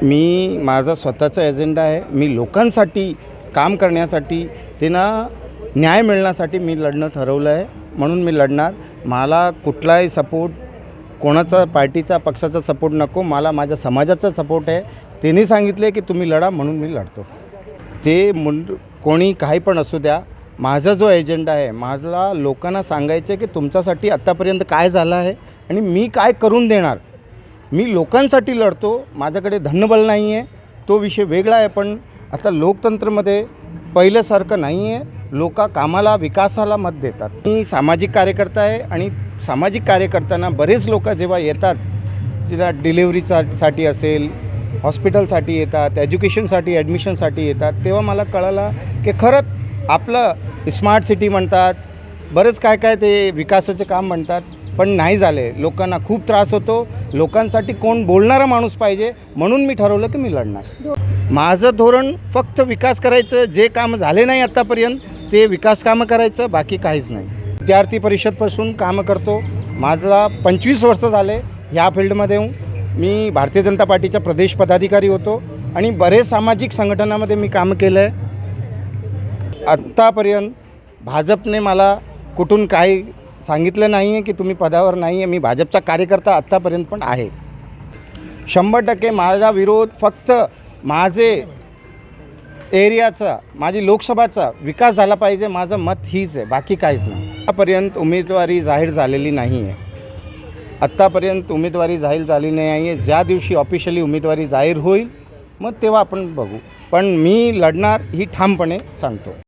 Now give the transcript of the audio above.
मी माझा स्वतःचा एजेंडा आहे. मी लोकांसाठी काम करण्यासाठी, त्यांना न्याय मिळण्यासाठी मी लढणं ठरवलं आहे. म्हणून मी लढणार. मला कुठलाही सपोर्ट, कोणाचा पार्टीचा पक्षाचा सपोर्ट नको. मला माझ्या समाजाचा सपोर्ट आहे. त्यांनी सांगितले की तुम्ही लढा, म्हणून मी लढतो. ते कोणी काही पण असू द्या. माझा जो एजेंडा आहे, मला लोकांना सांगायचं आहे की तुमच्यासाठी आत्तापर्यंत काय झालं आहे आणि मी काय करून देणार. मी लोकांसाठी लढतो. माझ्याकडे धनबल नाही आहे, तो विषय वेगळा आहे. पण आता लोकतंत्रमध्ये पहिल्यासारखं नाही आहे. लोक कामाला, विकासाला मत देतात. मी सामाजिक कार्यकर्ता आहे आणि सामाजिक कार्यकर्त्यांना बरेच लोक जेव्हा येतात, तिला डिलिव्हरीसाठी असेल, हॉस्पिटलसाठी येतात, एज्युकेशनसाठी, ॲडमिशनसाठी येतात, तेव्हा मला कळलं की खरंच आपलं स्मार्ट सिटी म्हणतात, बरेच काय काय ते विकासाचे काम म्हणतात, पण नाही झाले. लोकांना खूप त्रास होतो. लोकांसाठी कोण बोलणारा माणूस पाहिजे. म्हणून मी ठरवलं की मी लढणार. माझं धोरण फक्त विकास करायचं. जे काम झाले नाही आत्तापर्यंत ते विकास कामं करायचं, बाकी काहीच नाही. विद्यार्थी परिषदपासून कामं करतो. माझा 25 वर्ष झाले ह्या फील्डमध्ये हूँ. मी भारतीय जनता पार्टीचा प्रदेश पदाधिकारी होतो आणि बरेच सामाजिक संघटनामध्ये मी काम केलं आहे. आत्तापर्यंत भाजपने मला कुठून काही सांगितलं नाही आहे की तुम्ही पदावर नाही आहे. मी भाजपचा कार्यकर्ता आत्तापर्यंत पण आहे. 100% माझा विरोध फक्त माझे एरियाचा, माझी लोकसभाचा विकास झाला पाहिजे. माझं मत हीच आहे, बाकी काहीच नाही. आत्तापर्यंत उमेदवारी जाहीर झालेली नाही आहे. आत्तापर्यंत उमेदवारी जाहीर झाली नाही आहे. ज्या दिवशी ऑफिशियली उमेदवारी जाहीर होईल मग तेव्हा आपण बघू. पण मी लढणार ही ठामपणे सांगतो.